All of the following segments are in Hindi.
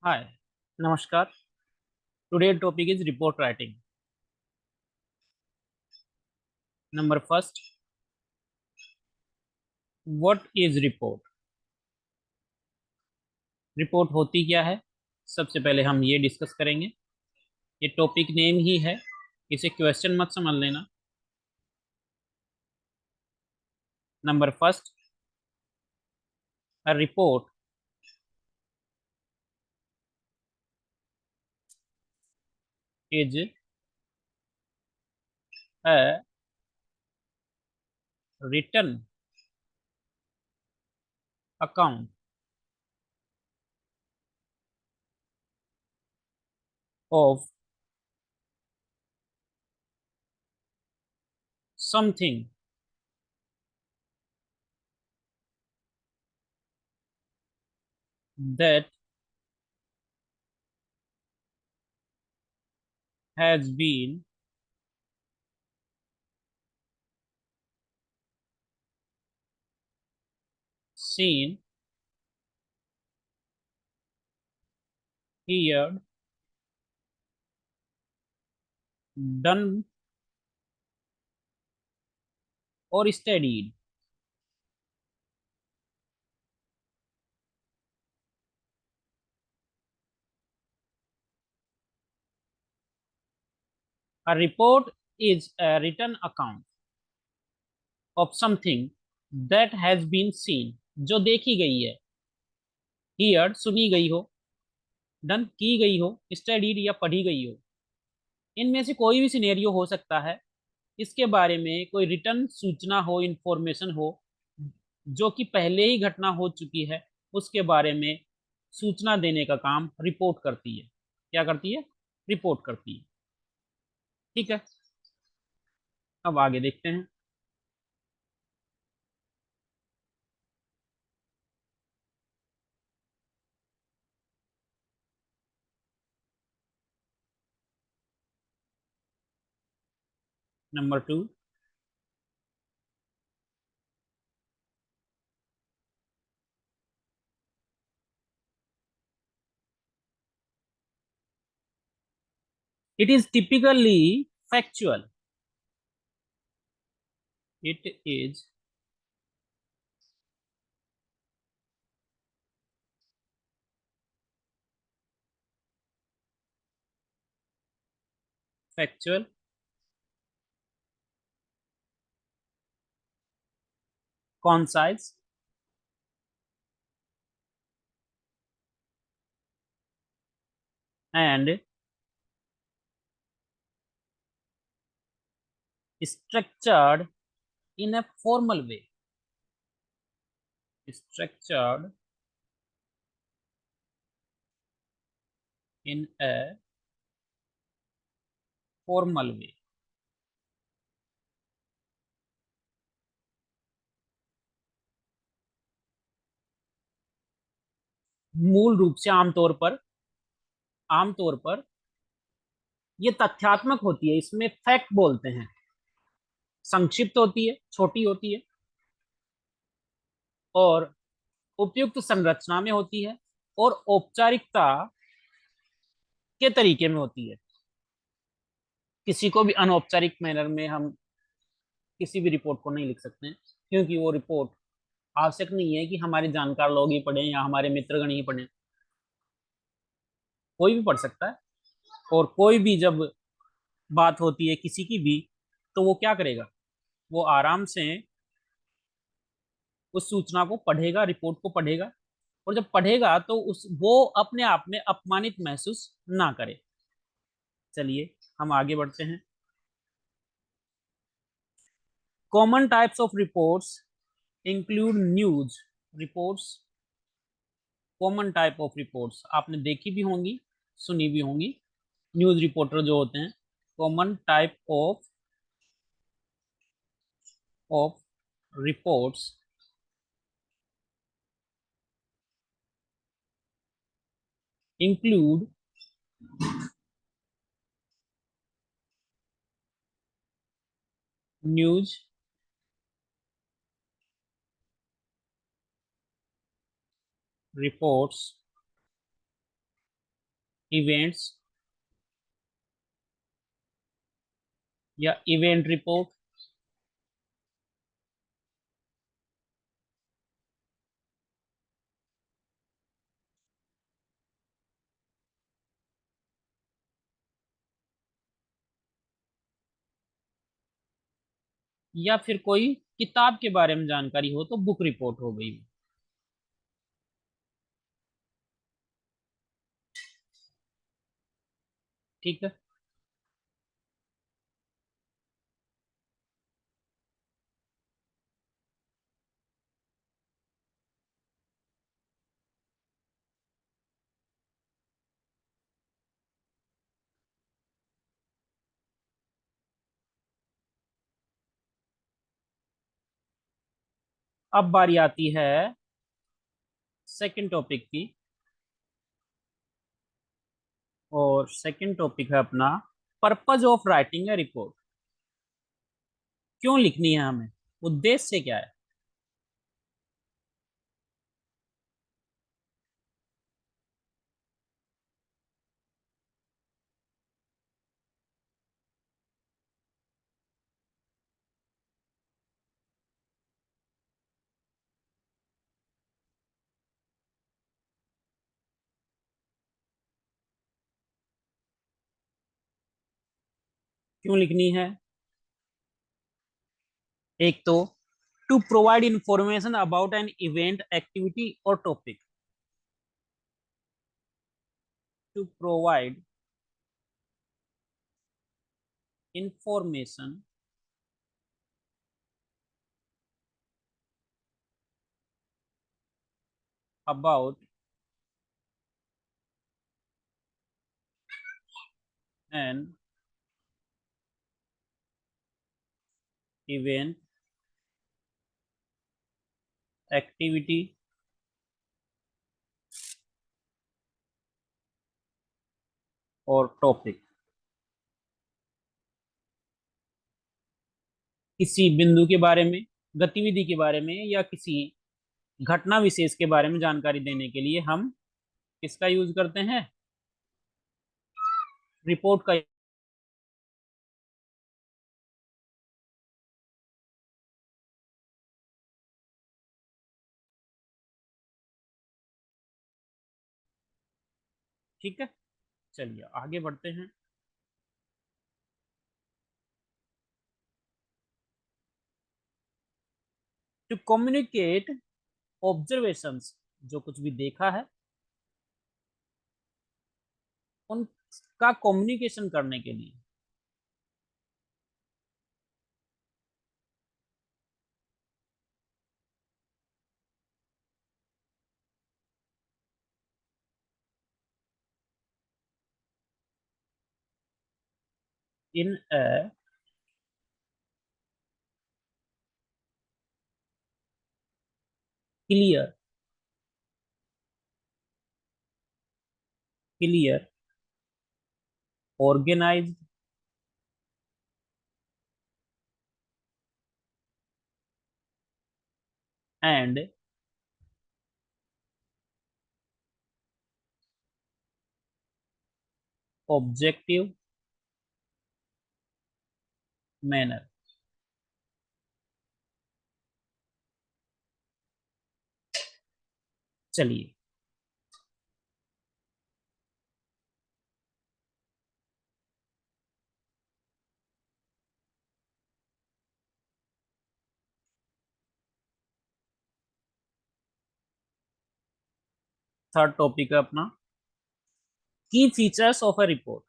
Hi, Namaskar. Today's topic is report writing. Number first, what is report? Report होती क्या है? सबसे पहले हम ये डिस्कस करेंगे। ये टॉपिक नेम ही है, इसे क्वेश्चन मत समझ लेना। Number first, a report is a written account of something that has been seen, heard, done or studied. A report is a written account of something that has been seen, जो देखी गई है, heard सुनी गई हो, डन की गई हो, स्टडीड या पढ़ी गई हो। इनमें से कोई भी सिनेरियो हो सकता है। इसके बारे में कोई रिटर्न सूचना हो, इंफॉर्मेशन हो, जो कि पहले ही घटना हो चुकी है, उसके बारे में सूचना देने का काम रिपोर्ट करती है। क्या करती है? रिपोर्ट करती है। ठीक है, अब आगे देखते हैं। Number two, it is typically factual. It is factual, concise, and structured in a formal way. Structured in a formal way. मूल रूप से आमतौर पर ये तथ्यात्मक होती है, इसमें फैक्ट बोलते हैं। संक्षिप्त होती है, छोटी होती है, और उपयुक्त संरचना में होती है, और औपचारिकता के तरीके में होती है। किसी को भी अनौपचारिक मैनर में हम किसी भी रिपोर्ट को नहीं लिख सकते हैं, क्योंकि वो रिपोर्ट आवश्यक नहीं है कि हमारे जानकार लोग ही पढ़ें या हमारे मित्रगण ही पढ़ें। कोई भी पढ़ सकता है। और कोई भी जब बात होती है किसी की भी, तो वो क्या करेगा? वो आराम से उस सूचना को पढ़ेगा, रिपोर्ट को पढ़ेगा, और जब पढ़ेगा तो उस वो अपने आप में अपमानित महसूस ना करे। चलिए, हम आगे बढ़ते हैं। Common types of reports include news reports. Common type of reports आपने देखी भी होंगी, सुनी भी होंगी। न्यूज रिपोर्टर जो होते हैं, common type of reports include news reports, events या इवेंट रिपोर्ट। या फिर कोई किताब के बारे में जानकारी हो तो बुक रिपोर्ट हो गई। ठीक है। अब बारी आती है सेकंड टॉपिक की। और सेकंड टॉपिक है अपना purpose of writing a report. क्यों लिखनी है हमें, उद्देश्य क्या है। क्यों लिखनी है। एक तो to provide information about an event activity और topic. To provide information about an event activity और टॉपिक। किसी बिंदु के बारे में, गतिविधि के बारे में या किसी घटना विशेष के बारे में जानकारी देने के लिए हम किसका यूज करते हैं, रिपोर्ट का। ठीक है, चलिए आगे बढ़ते हैं। टू कम्युनिकेट ऑब्जर्वेशंस, जो कुछ भी देखा है उनका कम्युनिकेशन करने के लिए। In a clear clear organised and objective manner. चलिए थर्ड टॉपिक है अपना key features of a report.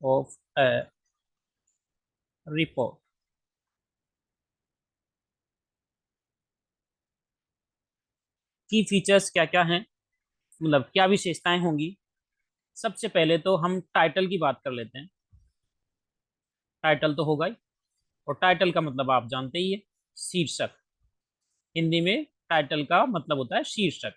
Of a report. Key features क्या क्या हैं, मतलब क्या विशेषताएं होंगी। सबसे पहले तो हम टाइटल की बात कर लेते हैं। टाइटल तो होगा ही, और टाइटल का मतलब आप जानते ही है, शीर्षक। हिंदी में टाइटल का मतलब होता है शीर्षक।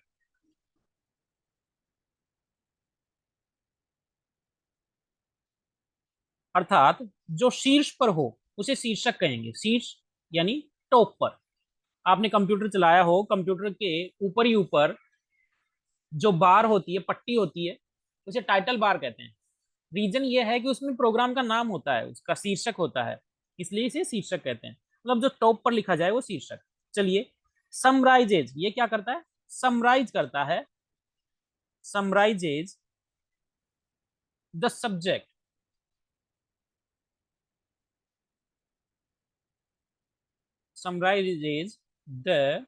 अर्थात जो शीर्ष पर हो उसे शीर्षक कहेंगे। शीर्ष यानी टॉप पर। आपने कंप्यूटर चलाया हो, कंप्यूटर के ऊपर ही ऊपर जो बार होती है, पट्टी होती है, उसे टाइटल बार कहते हैं। रीजन ये है कि उसमें प्रोग्राम का नाम होता है, उसका शीर्षक होता है, इसलिए इसे शीर्षक कहते हैं। मतलब जो टॉप पर लिखा जाए वो शीर्षक। चलिए, समराइजेज ये क्या करता है? समराइज करता है। Summarises the subject. Summarises the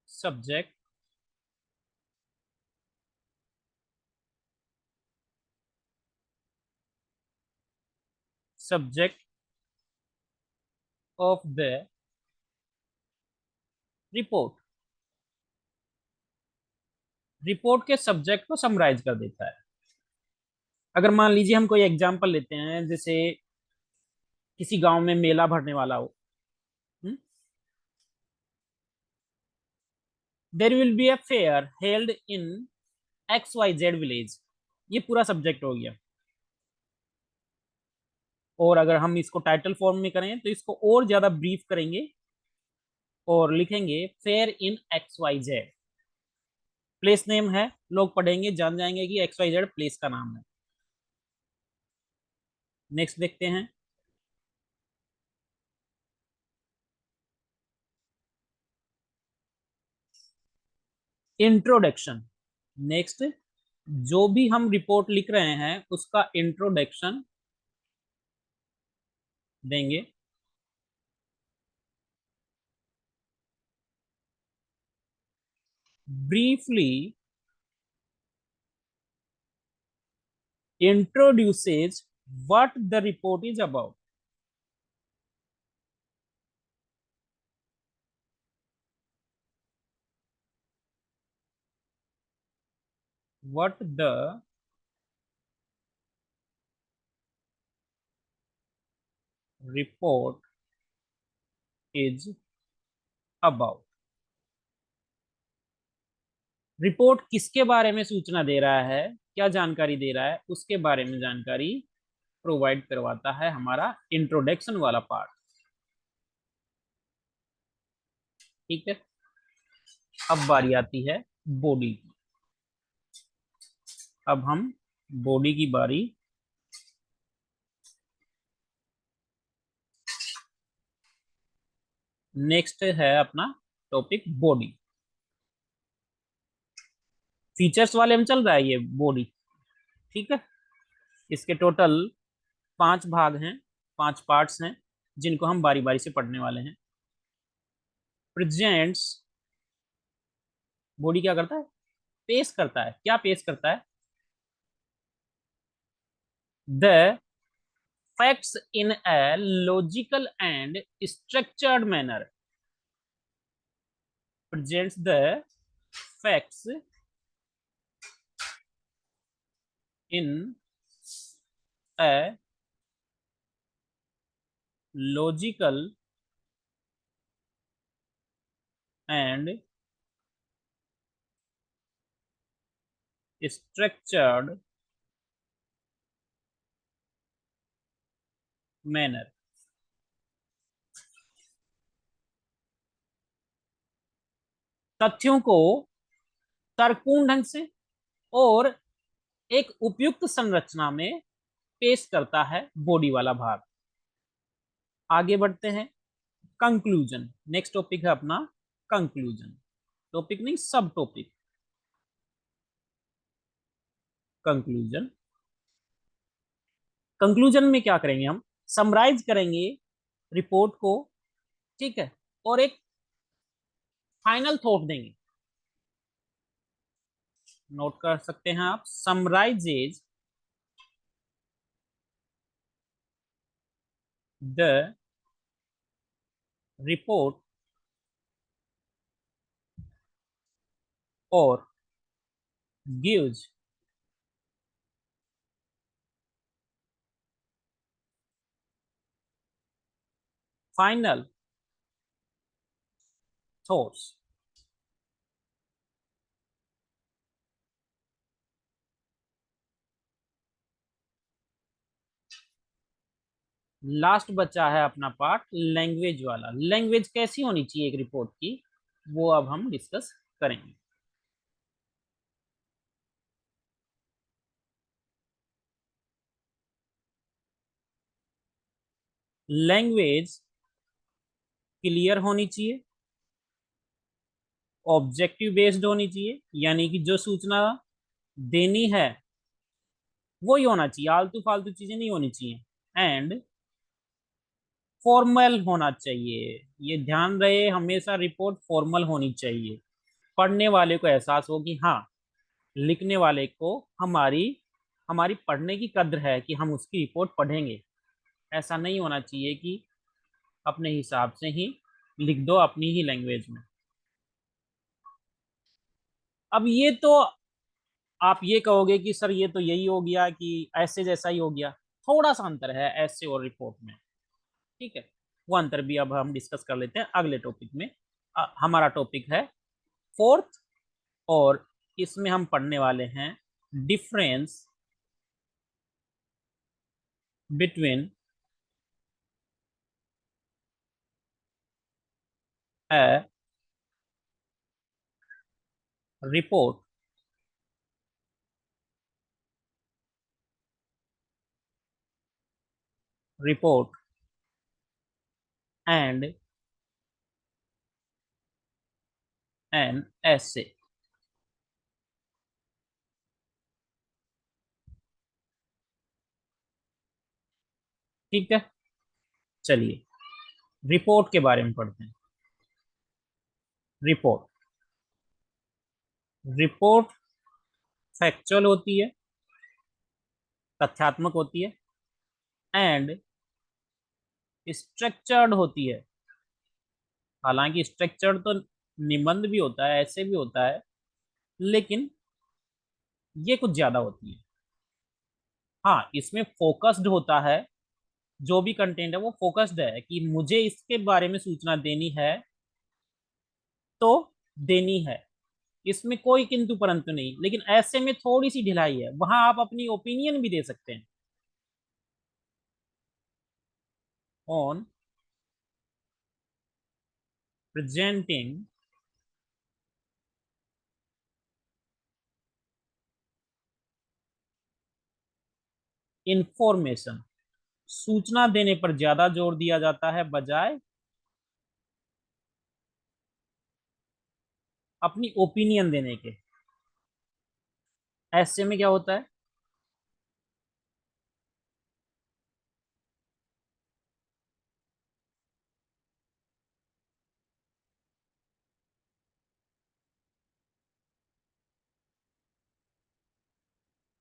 subject subject of the report. Report के सब्जेक्ट को समराइज कर देता है। अगर मान लीजिए हम कोई एग्जांपल लेते हैं, जैसे किसी गांव में मेला भरने वाला हो, there will be a fair held in X Y Z village. ये पूरा सब्जेक्ट हो गया। और अगर हम इसको टाइटल फॉर्म में करें तो इसको और ज्यादा ब्रीफ करेंगे और लिखेंगे fair in X Y Z. Place name है, लोग पढ़ेंगे जान जाएंगे कि एक्स वाई जेड प्लेस का नाम है। नेक्स्ट देखते हैं। इंट्रोडक्शन। नेक्स्ट, जो भी हम रिपोर्ट लिख रहे हैं उसका इंट्रोडक्शन देंगे। Briefly introduces what the report is about. What the report is about. Report किसके बारे में सूचना दे रहा है, क्या जानकारी दे रहा है, उसके बारे में जानकारी प्रोवाइड करवाता है हमारा इंट्रोडक्शन वाला पार्ट। ठीक है। अब बारी आती है बॉडी की। अब हम बॉडी की बारी। नेक्स्ट है अपना टॉपिक बॉडी। फीचर्स वाले में चल रहा है ये बॉडी। ठीक है। इसके टोटल 5 भाग हैं, 5 पार्ट्स हैं, जिनको हम बारी बारी से पढ़ने वाले हैं। प्रेजेंट्स। बॉडी क्या करता है? पेश करता है। क्या पेश करता है? The facts in a logical and structured manner. Presents the facts in a logical and structured manner. तथ्यों को तर्कपूर्ण ढंग से और एक उपयुक्त संरचना में पेश करता है बॉडी वाला भाग। आगे बढ़ते हैं। कंक्लूजन। नेक्स्ट टॉपिक है अपना कंक्लूजन। टॉपिक नहीं, सब टॉपिक। कंक्लूजन। कंक्लूजन में क्या करेंगे? हम समराइज करेंगे रिपोर्ट को। ठीक है। और एक फाइनल थॉट देंगे। नोट कर सकते हैं आप, समराइजेज द रिपोर्ट और गिव्स फाइनल थॉट्स। लास्ट बचा है अपना पार्ट लैंग्वेज वाला। लैंग्वेज कैसी होनी चाहिए एक रिपोर्ट की, वो अब हम डिस्कस करेंगे। लैंग्वेज क्लियर होनी चाहिए, ऑब्जेक्टिव बेस्ड होनी चाहिए, यानी कि जो सूचना देनी है वो ही होना चाहिए, आलतू फालतू चीजें नहीं होनी चाहिए। एंड फॉर्मल होना चाहिए, ये ध्यान रहे हमेशा रिपोर्ट फॉर्मल होनी चाहिए। पढ़ने वाले को एहसास हो कि हाँ, लिखने वाले को हमारी हमारी पढ़ने की कद्र है कि हम उसकी रिपोर्ट पढ़ेंगे। ऐसा नहीं होना चाहिए कि अपने हिसाब से ही लिख दो अपनी ही लैंग्वेज में। अब ये तो आप ये कहोगे कि सर ये तो यही हो गया कि ऐसे जैसा ही हो गया। थोड़ा सा अंतर है ऐसे और रिपोर्ट में, ठीक है। वो अंतर भी अब हम डिस्कस कर लेते हैं अगले टॉपिक में। हमारा टॉपिक है फोर्थ, और इसमें हम पढ़ने वाले हैं difference between a report report and an essay। ठीक है, चलिए रिपोर्ट के बारे में पढ़ते हैं। रिपोर्ट रिपोर्ट फैक्चुअल होती है, तथ्यात्मक होती है, एंड स्ट्रक्चर्ड होती है। हालांकि स्ट्रक्चर्ड तो निबंध भी होता है, ऐसे भी होता है, लेकिन ये कुछ ज्यादा होती है। हाँ, इसमें फोकस्ड होता है, जो भी कंटेंट है वो फोकस्ड है कि मुझे इसके बारे में सूचना देनी है तो देनी है, इसमें कोई किंतु परंतु नहीं। लेकिन ऐसे में थोड़ी सी ढिलाई है, वहां आप अपनी ओपिनियन भी दे सकते हैं ऑन प्रेजेंटिंग इंफॉर्मेशन। सूचना देने पर ज्यादा जोर दिया जाता है बजाय अपनी ओपिनियन देने के। ऐसे में क्या होता है,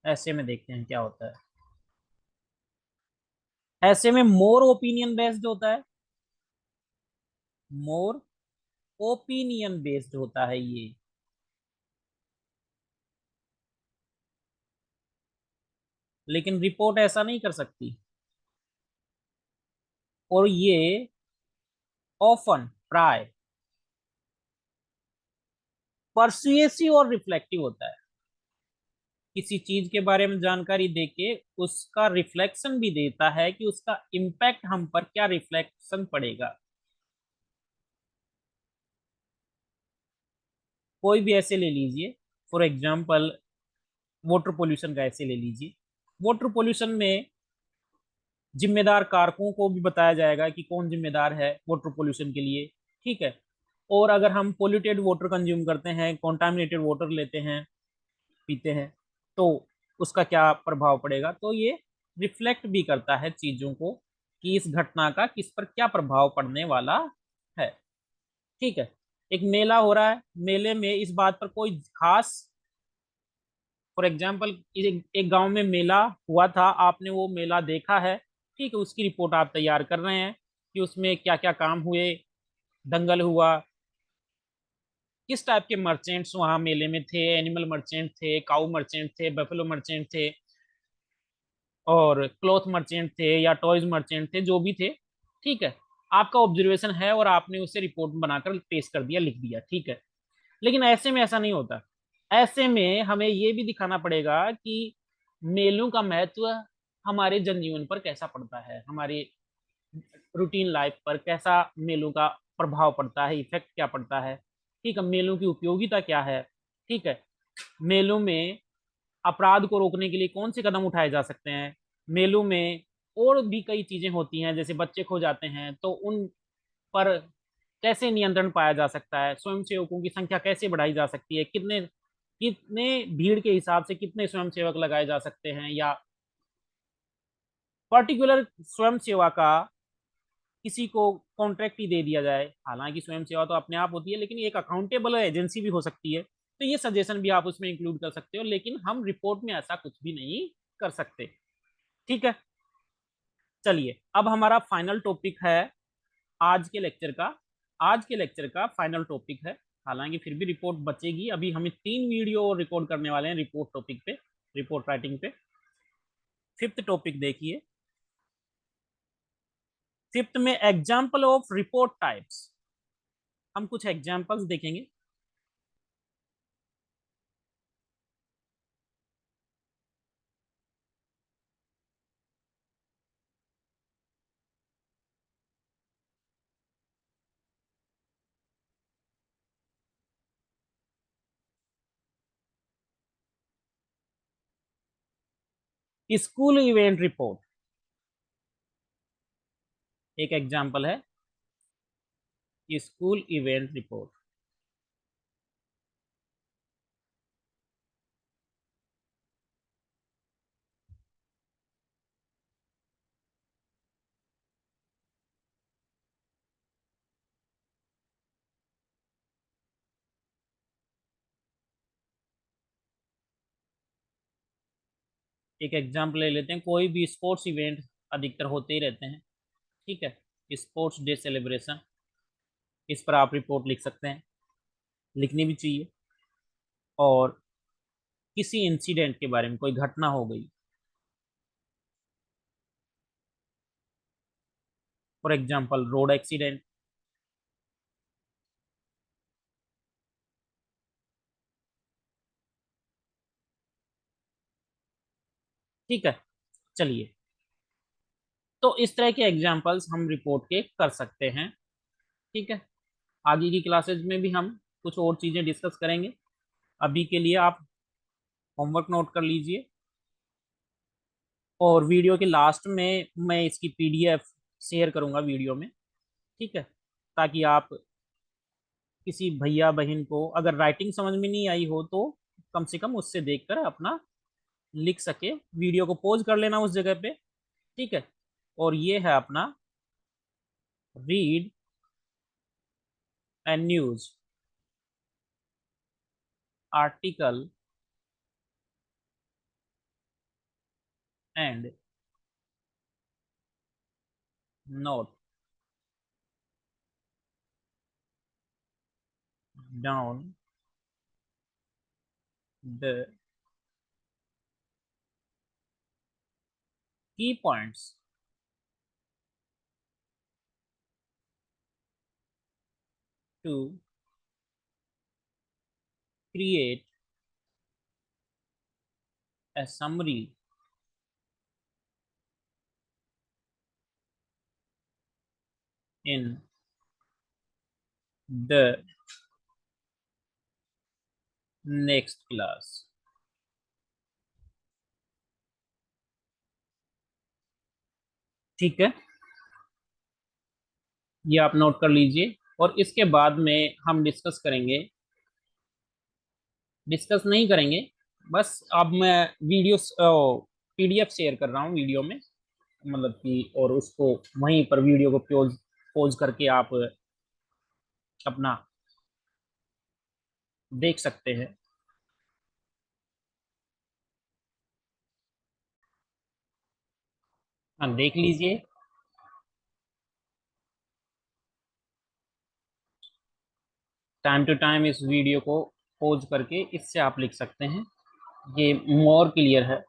ऐसे में देखते हैं क्या होता है। ऐसे में मोर ओपिनियन बेस्ड होता है, मोर ओपिनियन बेस्ड होता है ये। लेकिन रिपोर्ट ऐसा नहीं कर सकती, और ये ऑफन प्राय परसुएसिव और रिफ्लेक्टिव होता है। किसी चीज के बारे में जानकारी देके उसका रिफ्लेक्शन भी देता है कि उसका इम्पैक्ट हम पर क्या रिफ्लेक्शन पड़ेगा। कोई भी ऐसे ले लीजिए, फॉर एग्जाम्पल वाटर पोल्यूशन का ऐसे ले लीजिए। वाटर पोल्यूशन में जिम्मेदार कारकों को भी बताया जाएगा कि कौन जिम्मेदार है वाटर पोल्यूशन के लिए, ठीक है। और अगर हम पोल्यूटेड वाटर कंज्यूम करते हैं, कॉन्टामिनेटेड वाटर लेते हैं, पीते हैं, तो उसका क्या प्रभाव पड़ेगा। तो ये रिफ्लेक्ट भी करता है चीजों को कि इस घटना का किस पर क्या प्रभाव पड़ने वाला है, ठीक है। एक मेला हो रहा है, मेले में इस बात पर कोई खास, फॉर एग्जाम्पल एक गांव में मेला हुआ था, आपने वो मेला देखा है, ठीक है। उसकी रिपोर्ट आप तैयार कर रहे हैं कि उसमें क्या क्या काम हुए, दंगल हुआ, किस टाइप के मर्चेंट्स वहां मेले में थे, एनिमल मर्चेंट थे, काऊ मर्चेंट थे, बफेलो मर्चेंट थे, और क्लॉथ मर्चेंट थे या टॉयज मर्चेंट थे, जो भी थे, ठीक है। आपका ऑब्जर्वेशन है और आपने उसे रिपोर्ट बनाकर पेश कर दिया, लिख दिया, ठीक है। लेकिन ऐसे में ऐसा नहीं होता। ऐसे में हमें ये भी दिखाना पड़ेगा कि मेलों का महत्व हमारे जनजीवन पर कैसा पड़ता है, हमारे रूटीन लाइफ पर कैसा मेलों का प्रभाव पड़ता है, इफेक्ट क्या पड़ता है, ठीक है, मेलों की उपयोगिता क्या है, ठीक है, मेलों में अपराध को रोकने के लिए कौन से कदम उठाए जा सकते हैं, मेलों में और भी कई चीजें होती हैं, जैसे बच्चे खो जाते हैं तो उन पर कैसे नियंत्रण पाया जा सकता है, स्वयंसेवकों की संख्या कैसे बढ़ाई जा सकती है, कितने कितने भीड़ के हिसाब से कितने स्वयंसेवक लगाए जा सकते हैं, या पर्टिकुलर स्वयं सेवा का किसी को कॉन्ट्रैक्ट ही दे दिया जाए, हालांकि स्वयं सेवा तो अपने आप होती है लेकिन एक अकाउंटेबल एजेंसी भी हो सकती है, तो ये सजेशन भी आप उसमें इंक्लूड कर सकते हो, लेकिन हम रिपोर्ट में ऐसा कुछ भी नहीं कर सकते। ठीक है, चलिए अब हमारा फाइनल टॉपिक है आज के लेक्चर का, आज के लेक्चर का फाइनल टॉपिक है, हालांकि फिर भी रिपोर्ट बचेगी, अभी हमें 3 वीडियो रिकॉर्ड करने वाले हैं रिपोर्ट टॉपिक पे, रिपोर्ट राइटिंग पे। फिफ्थ टॉपिक देखिए, फिफ्थ में एग्जाम्पल ऑफ रिपोर्ट टाइप्स, हम कुछ एग्जाम्पल्स देखेंगे। स्कूल इवेंट रिपोर्ट एक एग्जाम्पल है, स्कूल इवेंट रिपोर्ट। एक एग्जाम्पल ले लेते हैं, कोई भी स्पोर्ट्स इवेंट अधिकतर होते ही रहते हैं, ठीक है, स्पोर्ट्स डे सेलिब्रेशन, इस पर आप रिपोर्ट लिख सकते हैं, लिखनी भी चाहिए। और किसी इंसिडेंट के बारे में, कोई घटना हो गई, फॉर एग्जाम्पल रोड एक्सीडेंट, ठीक है, चलिए, तो इस तरह के एग्जाम्पल्स हम रिपोर्ट के कर सकते हैं, ठीक है, आगे की क्लासेज में भी हम कुछ और चीज़ें डिस्कस करेंगे, अभी के लिए आप होमवर्क नोट कर लीजिए, और वीडियो के लास्ट में मैं इसकी पीडीएफ शेयर करूंगा वीडियो में, ठीक है, ताकि आप किसी भैया बहन को अगर राइटिंग समझ में नहीं आई हो तो कम से कम उससे देखकर अपना लिख सके, वीडियो को पॉज कर लेना उस जगह पे, ठीक है, और ये है अपना read and news article and note down the key points to create a summary in the next class। ठीक है, ये आप नोट कर लीजिए, और इसके बाद में हम डिस्कस करेंगे, डिस्कस नहीं करेंगे, बस अब मैं वीडियो पीडीएफ शेयर कर रहा हूँ वीडियो में, मतलब कि, और उसको वहीं पर वीडियो को पोज पोज करके आप अपना देख सकते हैं। हाँ, देख लीजिए, टाइम टू टाइम इस वीडियो को पोज करके इससे आप लिख सकते हैं, ये मोर क्लियर है।